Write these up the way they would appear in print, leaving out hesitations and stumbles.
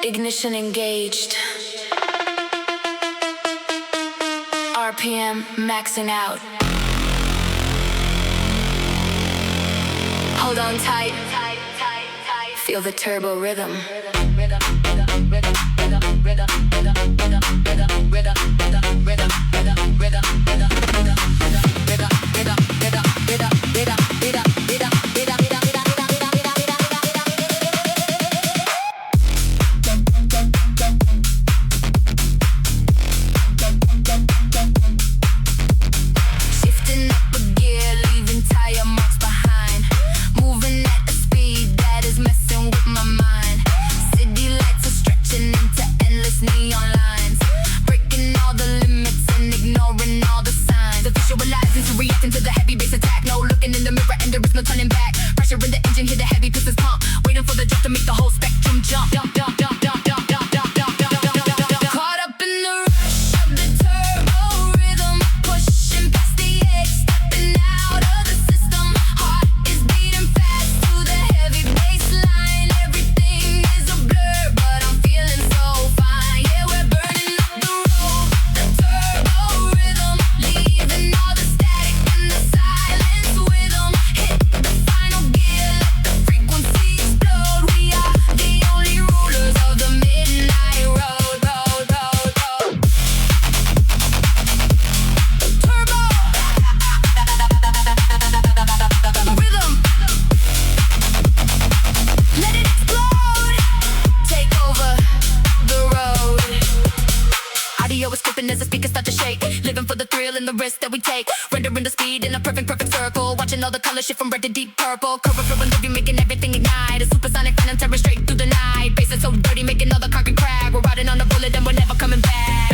Ignition engaged. RPM maxing out. Hold on tight. Feel the turbo rhythm. Shift from red to deep purple. Curve of ribbon, you making everything ignite. A supersonic phantom tearing straight through the night. Bass is so dirty, making all the concrete crack. We're riding on a bullet and we're never coming back.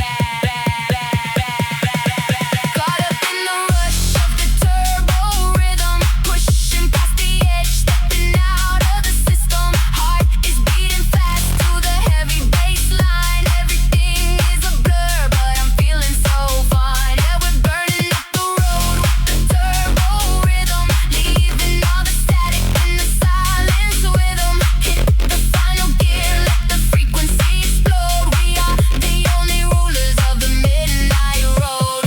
Caught up in the rush of the turbo rhythm, pushing past the edge, stepping out of the system. Heart is beating fast to the heavy bass line. Everything is a blur, but I'm feeling so fine. Yeah, we're burning up the road with the turbo rhythm. Leaving all the static and the silence with them. Hit the final gear, let the frequency explode. We are the only rulers of the midnight road.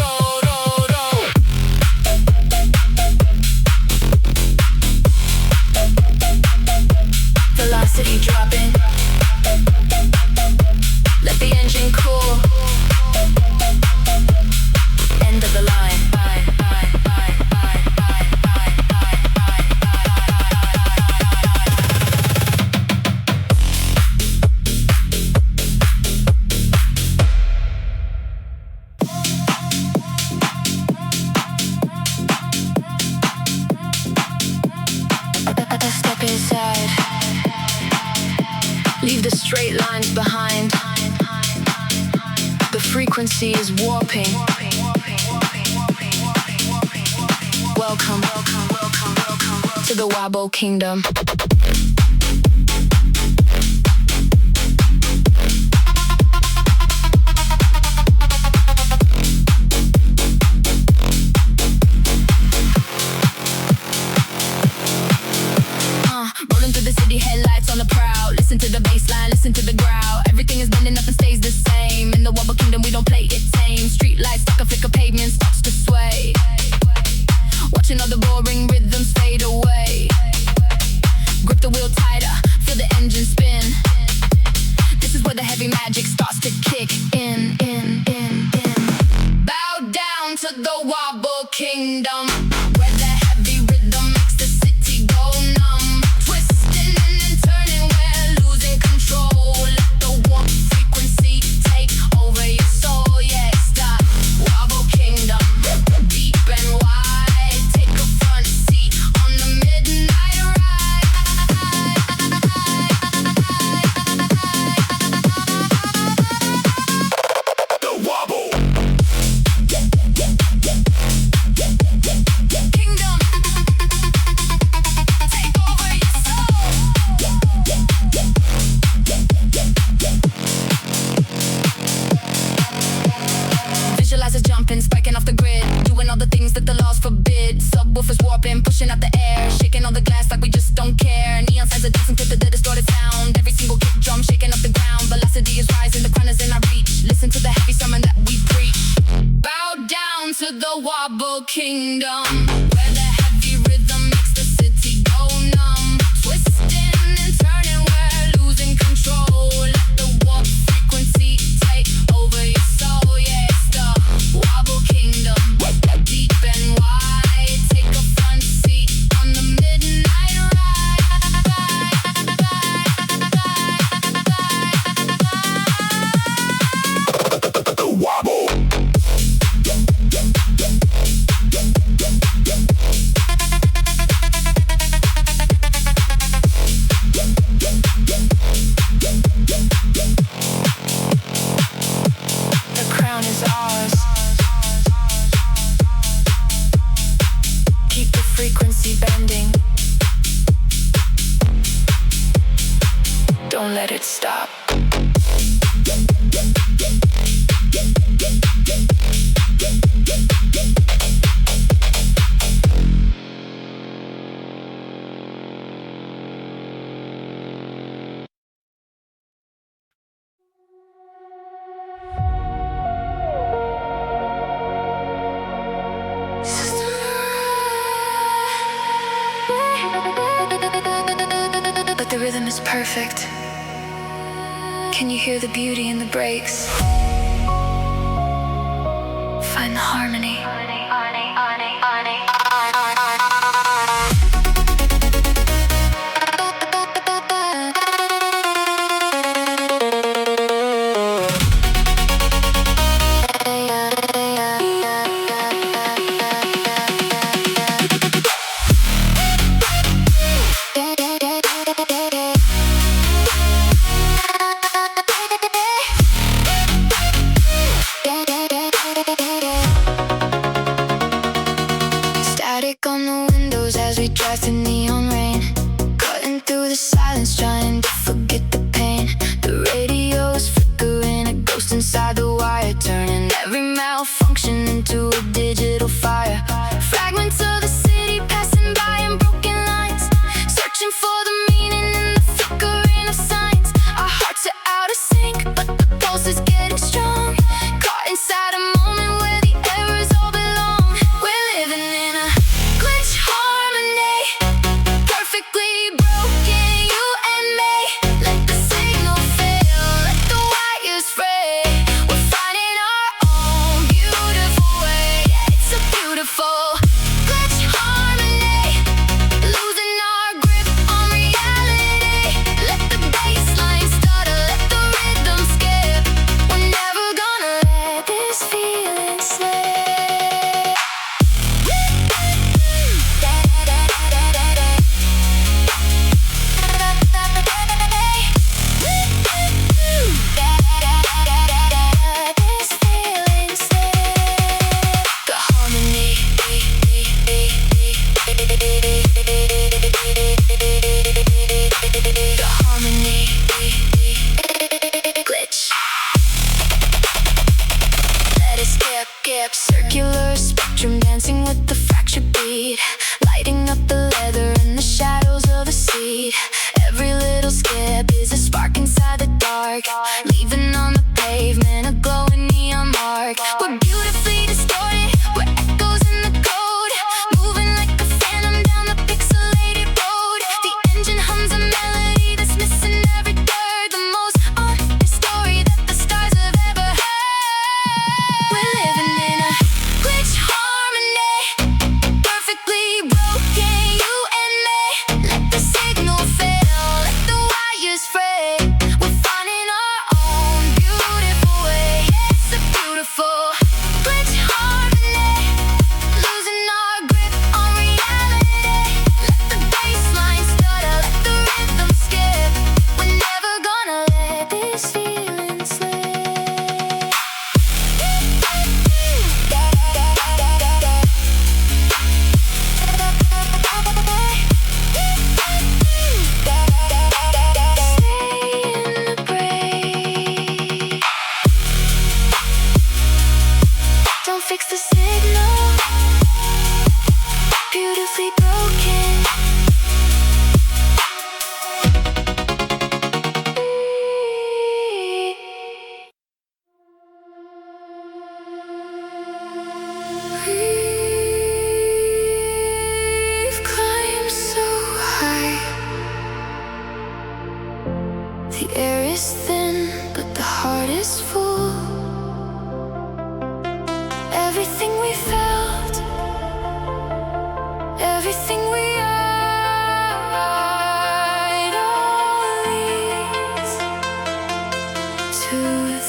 Velocity dropping. Let the engine cool. End of the line. Step inside. Leave the straight lines behind. The frequency is warping. Welcome to the Wobble Kingdom. Rolling through the city, headlights on the prowl. Listen to the bass line, listen to the growl. Everything is bending up and stays the same. In the Wobble Kingdom, we don't play it tame. Street lights, stuck a flicker, pavement starts to sway. Watching all the boring rhythms fade away. Grip the wheel tighter, feel the engine spin. This is where the heavy magic starts to kick in. Bow down to the Wobble Kingdom, where the heavy rhythm makes the city go numb. Twisting and turning, we're losing control. Let the warm frequency take over your soul. Yeah, it's the Wobble Kingdom, deep and wide. Take a front seat on the midnight ride. The Wobble. Wobble Kingdom, where the heavy rhythm makes the city go numb. Twisting and turning, we're losing control. Let the warp frequency take over your soul. Yeah, it's the Wobble Kingdom, deep and wide. Take a front seat on the midnight ride. Wobble. Don't let it stop. But the rhythm is perfect. Can you hear the beauty in the breaks? Find the harmony. On the windows as we drive through neon rain, cutting through the silence, trying to forget the pain. The radio's flickering, a ghost inside the wire, turning every malfunction into a digital fire. Fragments of the city passing by in broken lines, searching for the meaning in the flickering of signs. Our hearts are out of sync, but the pulse is getting strong, caught inside a moment where the errors all belong. We're living in a glitch harmony, perfectly broken, you and me. Let the signal fail, let the wires fray. We're finding our own beautiful way. Yeah, it's a beautiful glitch harmony, losing our grip on reality. Let the bassline stutter, let the rhythm skip. We're never gonna let this feeling slip. The harmony, the harmony, glitch. Let it skip, circular spectrum dancing with the fractured beat, lighting up the leather in the shadows of a seat. Every little skip is a spark inside the dark, leaving on the pavement a glowing neon mark. We're beautifully distorted, we're echoes in the code, moving like a phantom down the pixelated road. The engine hums a melody that's missing every third, the most honest story that the stars have ever heard. We're living in a glitch harmony, perfectly broken, you and me. Let the signal fail, let the wires fray. We're finding our The air is thin, but the heart is full. Everything we felt, everything we are, it all leads to this.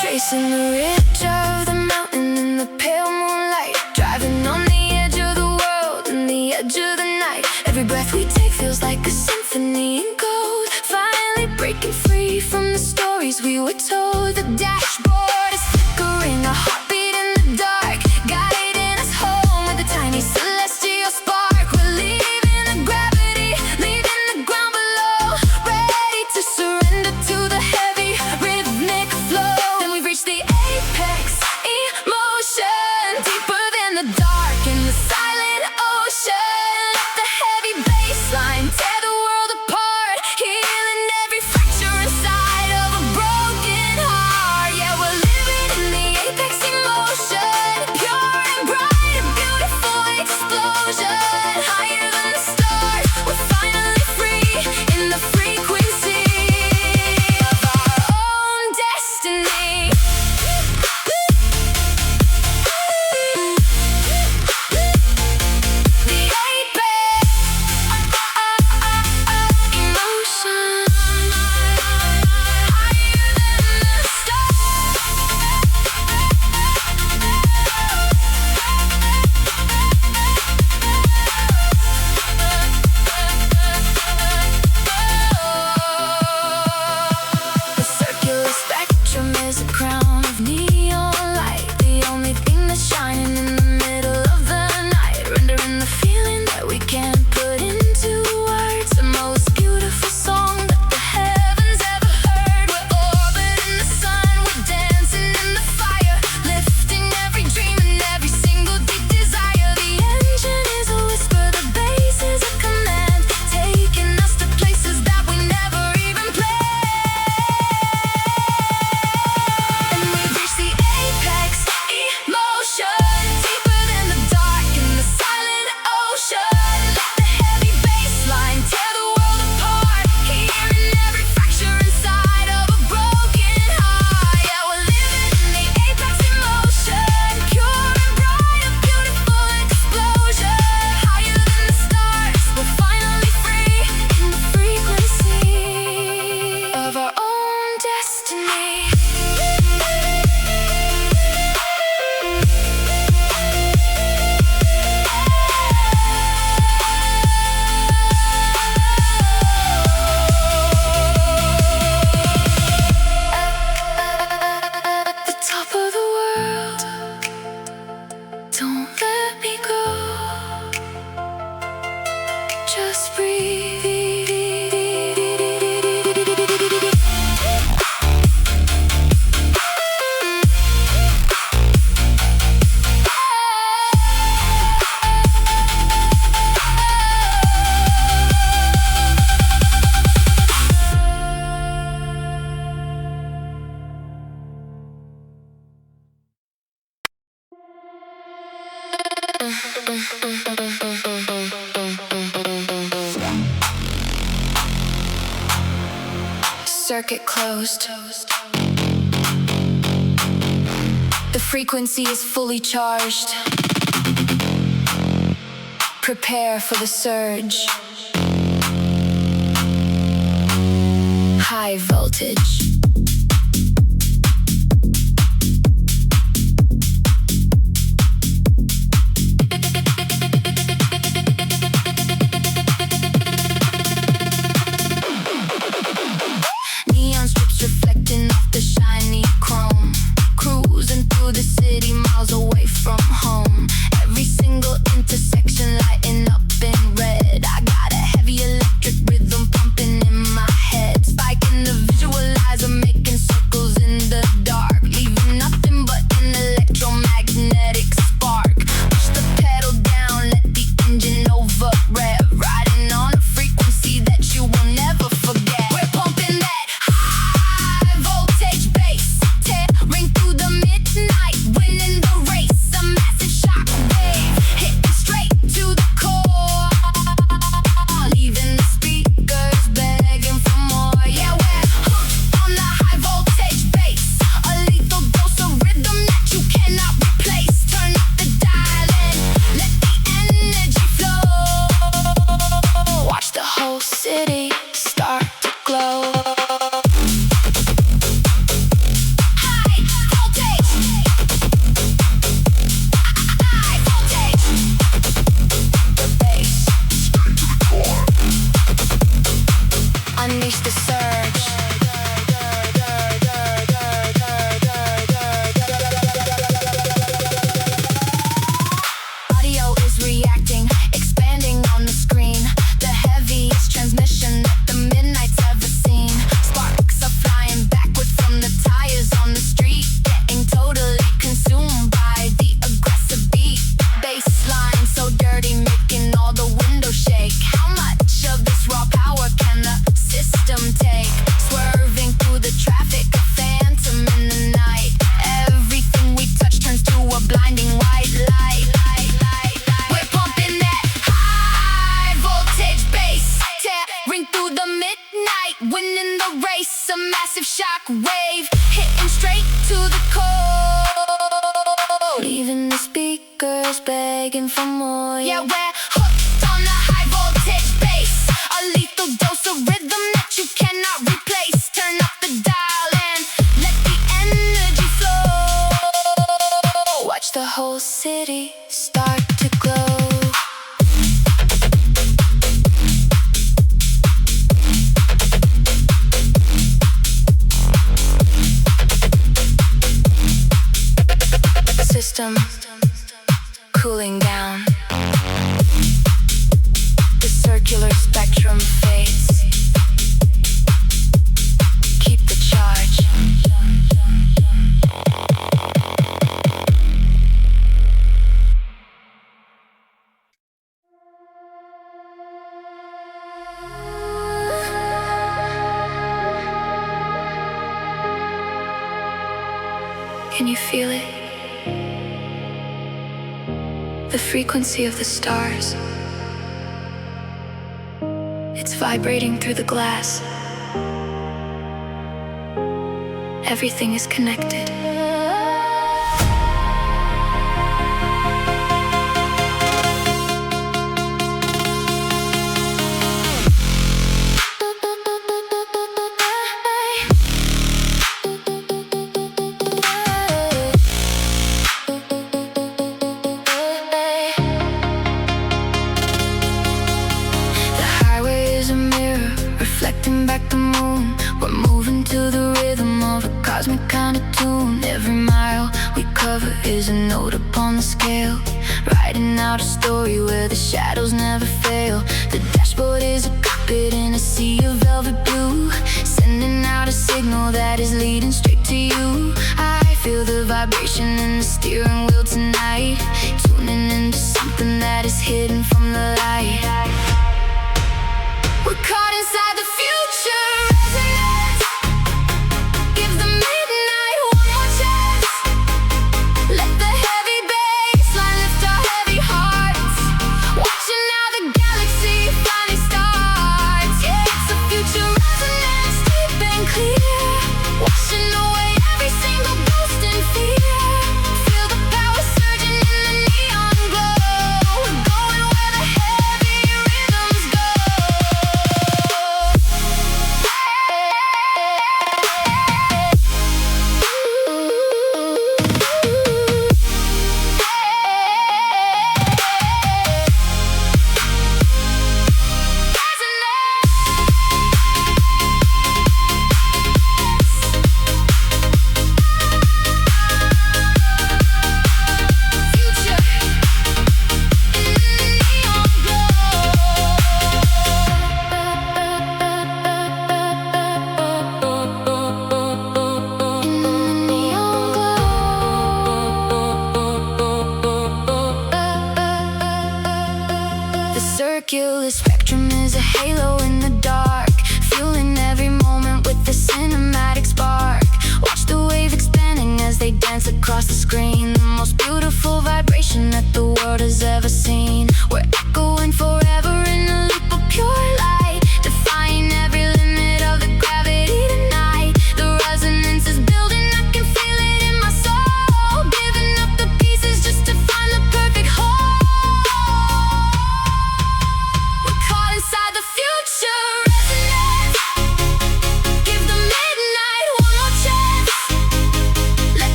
Tracing the ridge of the mountain in the pale moonlight, driving on the edge of the world and the edge of the night. Every breath we take feels like a symphony in gold, finally breaking free from the stories we were told. The dashboard is flickering, a heartbeat in the dark, guiding us home with a tiny celestial spark. We're leaving the gravity, leaving the ground below, ready to surrender to the heavy rhythmic flow. Then we've reached the apex, emotion deeper than the dark in the silent ocean. Let the heavy bassline tear the world apart, healing every fracture inside of a broken heart. Yeah, we're living in the apex emotion, pure and bright, a beautiful explosion. Higher than the stars, we're finally free in the frequency of our own destiny. The apex emotion, higher than the stars. The circular spectrum is a crown of neon light, the only thing that's shining in the middle of the night, rendering the feeling that we can't put into words. The most beautiful song that the heavens ever heard. We're orbiting the sun, we're dancing in the fire, lifting every dream and every single deep desire. The engine is a whisper, the bass is a command, taking us to places that we never even planned. And we've reached the apex emotion, deeper than the dark in the silent ocean. Let the heavy bassline tear the world apart, healing every fracture inside of a broken heart. Yeah, we're living in the apex emotion, pure and bright, a beautiful explosion. Higher than the stars, we're finally free in the frequency of our own destiny. At the top of the world, don't let me go. Just breathe. Circuit closed. The frequency is fully charged. Prepare for the surge. High voltage. Neon strips reflecting off the shiny chrome, cruising through the city miles away from home. Every single intersection lighting up in red. I got a heavy electric rhythm pumping in my head, spiking the visualizer. unleash the surge. Audio is reacting, expanding on the screen. The heaviest transmission that the midnight's ever seen. Sparks are flying backward from the tires on the street, getting totally consumed by the aggressive beat. Bassline so dirty, making all the windows shake. How much of this raw power can the system take? Swerving through the traffic, a phantom in the night. Everything we touch turns to a blinding white light. We're pumping that high voltage bass, tearing through the midnight, winning the race. A massive shock wave hitting straight to the core, leaving the speakers begging for more. Yeah, we're hooked on the high voltage bass, a lethal dose of rhythm that you cannot replace. Turn up the dial and let the energy flow. Watch the whole city start to glow. System cooling down. The circular spectrum fades. Keep the charge. Can you feel it? The frequency of the stars. It's vibrating through the glass. Everything is connected. Reflecting back the moon, we're moving to the rhythm of a cosmic kind of tune. Every mile we cover is a note upon the scale, writing out a story where the shadows never fail. The dashboard is a cockpit in a sea of velvet blue, sending out a signal that is leading straight to you. I feel the vibration in the steering wheel tonight, tuning into something that is hidden from the light. We're caught inside the future resonance. Give the midnight one more chance. Let the heavy bassline lift our heavy hearts. Watching how the galaxy finally starts. Yeah, it's the future resonance, deep and clear, washing away every single ghost and fear. Feel the power surging in the neon glow. We're going where the heavy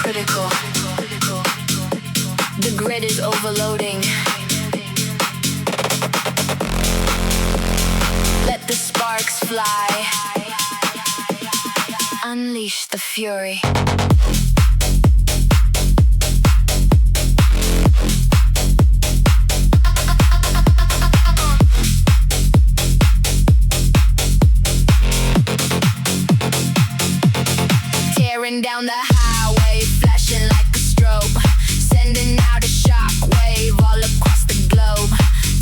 critical. The grid is overloading. Let the sparks fly. Unleash the fury. Tearing down the highway, flashing like a strobe, sending out a shockwave all across the globe.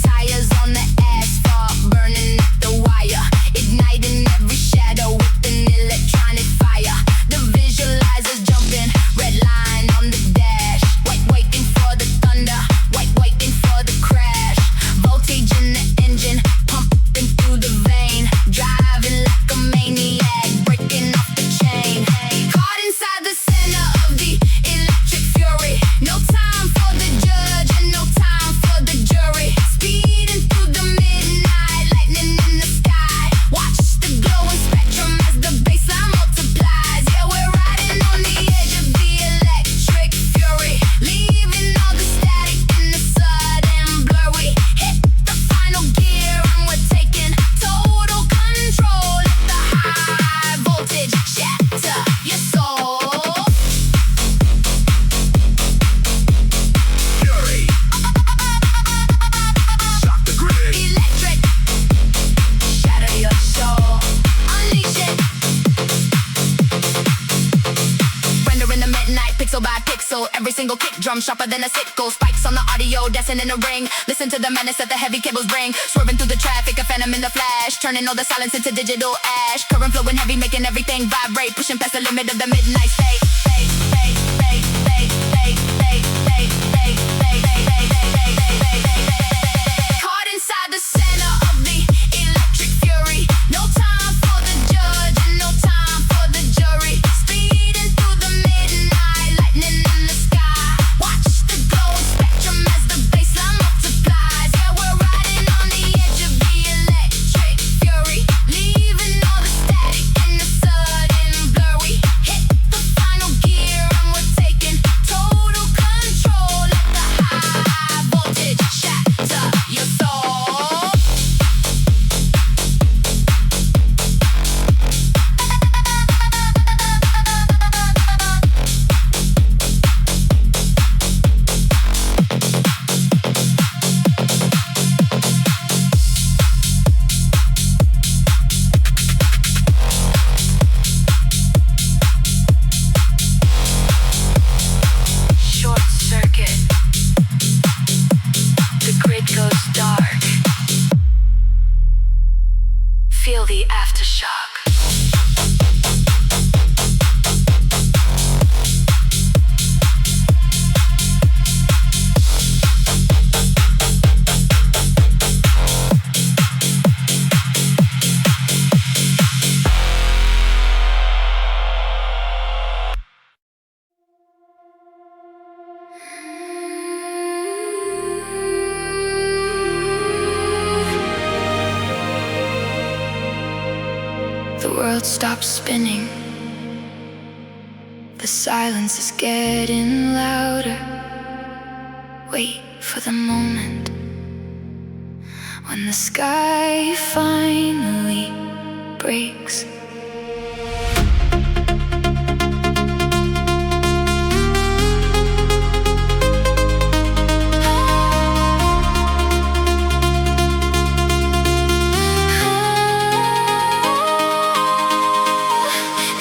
Tires on the asphalt, burning up the wire, igniting every shadow with an electronic fire. The visualizers jumping, red line on the dash, waiting for the thunder, waiting for the crash. Voltage in the engine, pumping through the vein, driving like a maniac, breaking off the chain. Caught inside the center of the electric fury. No time for the judge and no time for the jury. Speeding through the midnight, lightning in the sky. Watch the glowing spectrum as the bassline multiplies. Yeah, we're riding on the edge of the electric fury, leaving all the static in the sudden blur. We hit the final gear and we're taking total control. Let the high voltage shatter your soul. Fury. Shock the grid. Electric, shatter your soul. Unleash it. Rendering the midnight, pixel by pixel. Every single kick drum sharper than a sickle. Spikes on the audio, dancing in the ring. Listen to the menace that the heavy cables bring. Swerving through the traffic, a phantom in the flash, turning all the silence into digital ash. Current flowing heavy, making everything vibrate. Pushing past the limit of the midnight state. Caught inside the center of the electric fury. No time for the judge and no time for the jury. Speeding through the midnight, lightning in the sky. Watch the glowing spectrum as the bassline multiplies. Yeah, we're riding on the edge of the electric fury, leaving all the static in the sudden blur. We hit the final gear and we're taking total control. Let the high voltage shatter your soul. Short circuit. The grid goes dark. Feel the aftershock. The world stops spinning. The silence is getting louder. Wait for the moment when the sky finally breaks.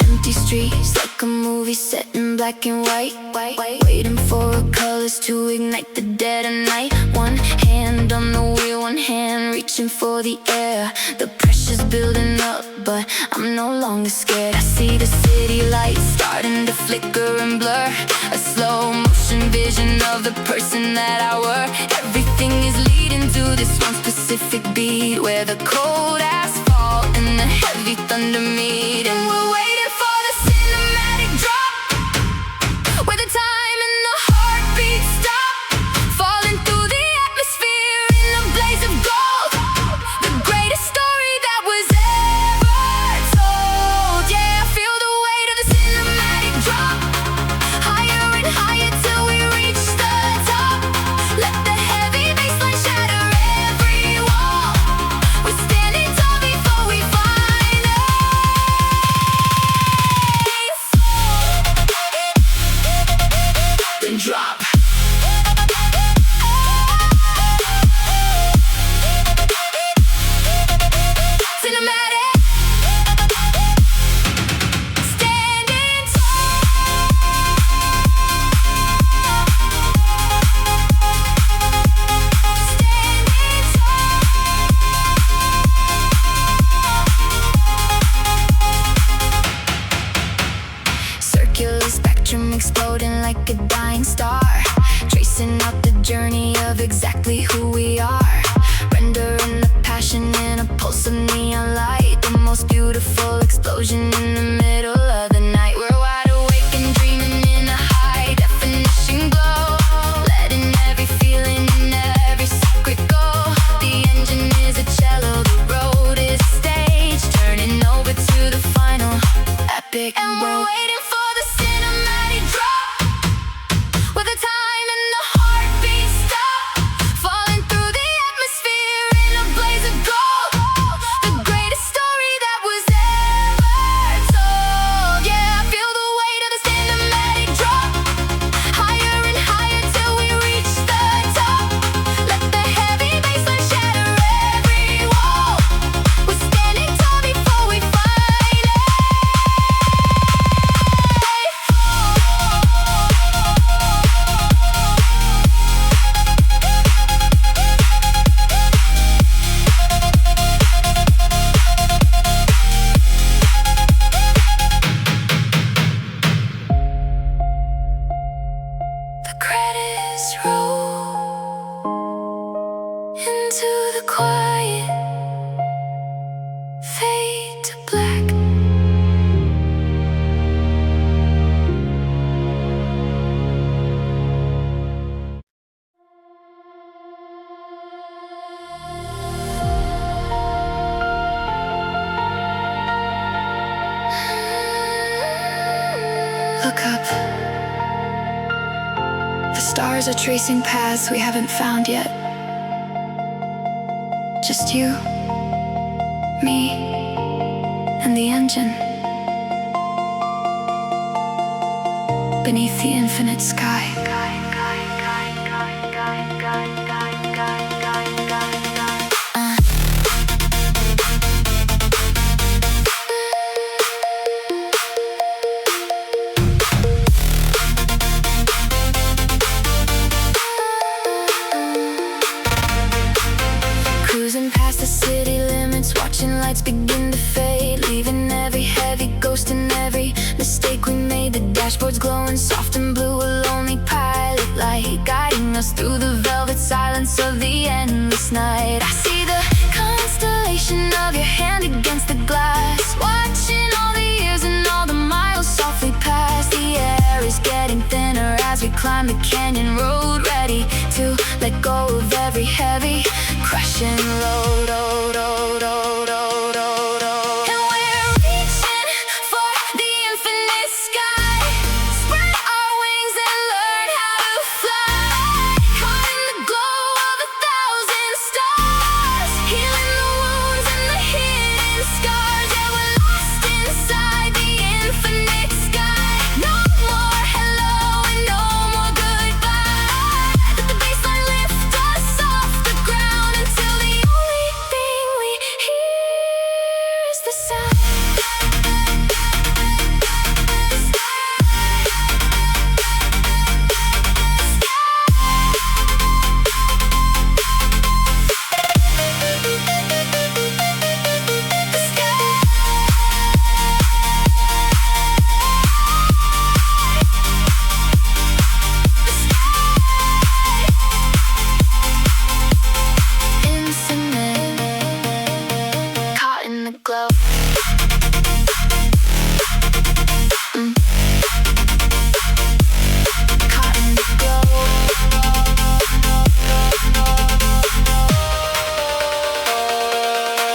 Empty streets like a movie set in black and white. Waiting for colors to ignite the dead of night. One hand on the wheel, one hand reaching for the air. The pressure's building up, but I'm no longer scared. I see the city lights starting to flicker and blur. A slow motion vision of the person that I were. Everything is leading to this one specific beat, where the cold asphalt and the heavy thunder meet. And we're waiting for the cinematic drop, where the time and the heartbeat stop, falling through the atmosphere in a blaze of gold. The greatest story that was ever told. Yeah, I feel the weight of the cinematic drop, higher explosion in the middle of the night. We're wide awake and dreaming in a high definition glow, letting every feeling and every secret go. The engine is a cello, the road is a stage, turning over to the final epic. And we're waiting for the cinematic drop, where the time and the heartbeat stop, falling through the atmosphere in a blaze of gold. The greatest story that was ever told. Yeah, I feel the weight of the cinematic drop, higher and higher till we reach the top. Let the heavy bassline shatter every wall. We're standing tall before we finally the credits roll into the quiet, fade to black. Look up. The stars are tracing paths we haven't found yet. Just you, me, and the engine. Beneath the infinite sky. Cruising past the city limits, watching lights begin to fade, leaving every heavy ghost and every mistake we made. The dashboard's glowing soft and blue, a lonely pilot light guiding us through the velvet silence of the endless night. I see the constellation of your hand against the glass, watching all the years and all the miles softly pass. The air is getting thinner as we climb the canyon road, ready to let go of every heavy crushing load. And we're reaching for the infinite sky, spread our wings and learn how to fly, caught in the glow of 1,000 stars, healing the wounds and the hidden scars. Yeah, we're lost inside the infinite sky. No more hello and no more goodbye. Let the bassline lift us off the ground until the only thing we hear is the sound. Infinite, caught in the glow. Caught in the glow.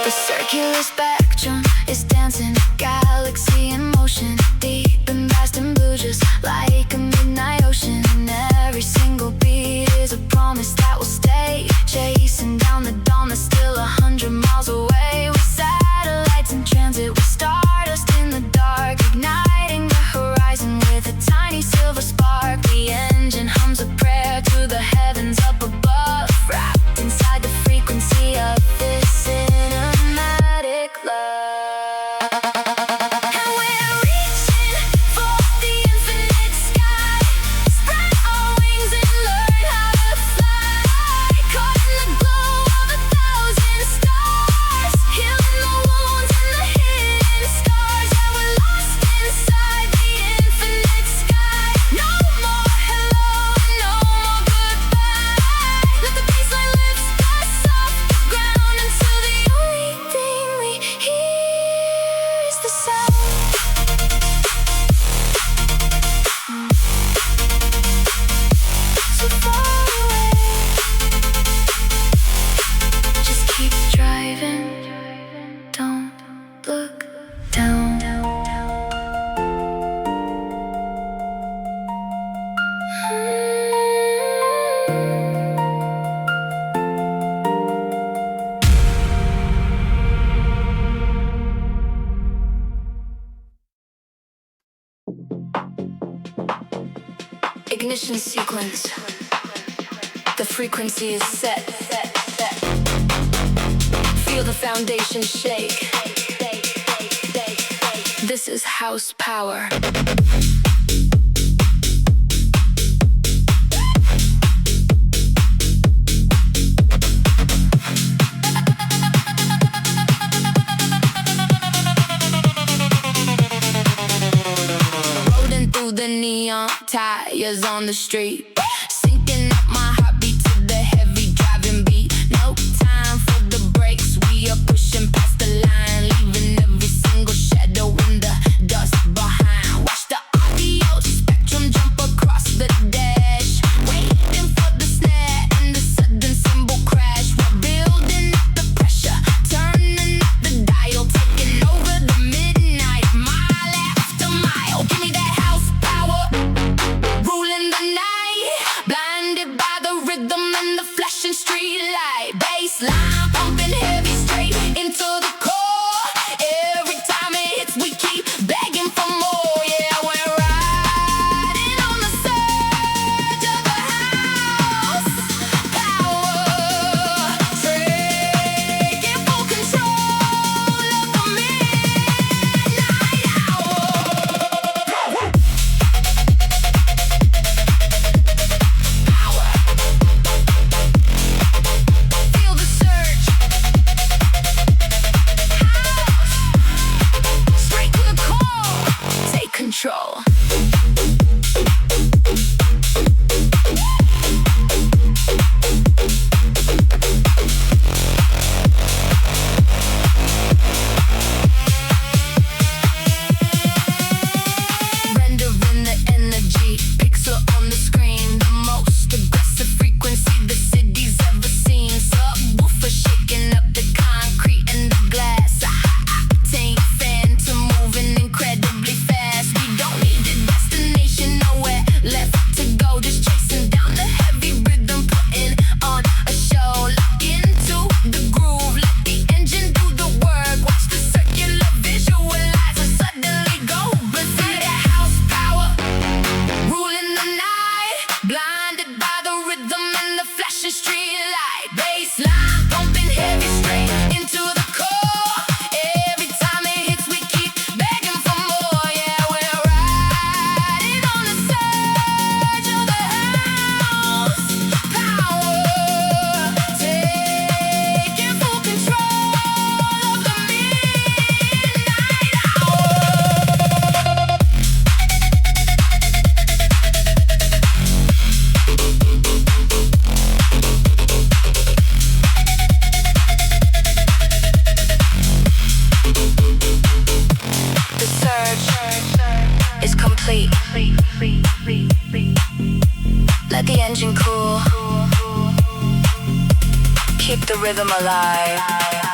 The circular spectrum is dancing, galaxy in motion, deep and vast and blue, just like a midnight ocean. And every single beat is a promise that will stay, chasing down the dawn that's still 100 miles away. With satellites in transit, with stardust in the dark, igniting the horizon with a tiny silver spark. The engine hums a prayer to the heavens up above, wrapped inside the frequency of this cinematic love. And we're reaching for the infinite sky, spread our wings and learn how to fly, caught in the glow of Ignition sequence. The frequency is set. Feel the foundation shake. This is house power. Rolling through the neon tires on the street, syncing up my heartbeat to the heavy driving beat. No time for the brakes, we are pushing past the line, leaving every single shadow in the dust behind. Watch the audio spectrum jump across the dash, waiting for the snare and the sudden cymbal crash. We're building up the pressure, turning up the dial, taking over the midnight, mile after mile. Give me that house power, ruling the night, blinded by the rhythm and the flashing street light. Bassline pumping heavy straight into the core. Every time it hits, we keep begging for more. Yeah, we're riding on the surge of the house power, taking full control of the midnight hour. Feel the surge. House. Straight to the core. Take control. Rendering the energy, pixel on the screen, the most aggressive frequency the city's ever seen. Subwoofer shaking up the concrete and the glass, a high octane phantom moving incredibly fast. We don't need a destination, nowhere left to go, just chasing down the heavy rhythm, putting on a show. Lock into the groove, let the engine do the work. Watch the circular visualize and suddenly go berserk. That house power, ruling the night, blinded by the rhythm and the flashing street light. Bassline pumping heavy straight into the core. Every time it hits, we keep begging for more. Yeah, we're riding on the surge of the house power, taking full control of the midnight hour. The surge is complete. Let the engine cool. Keep the rhythm alive.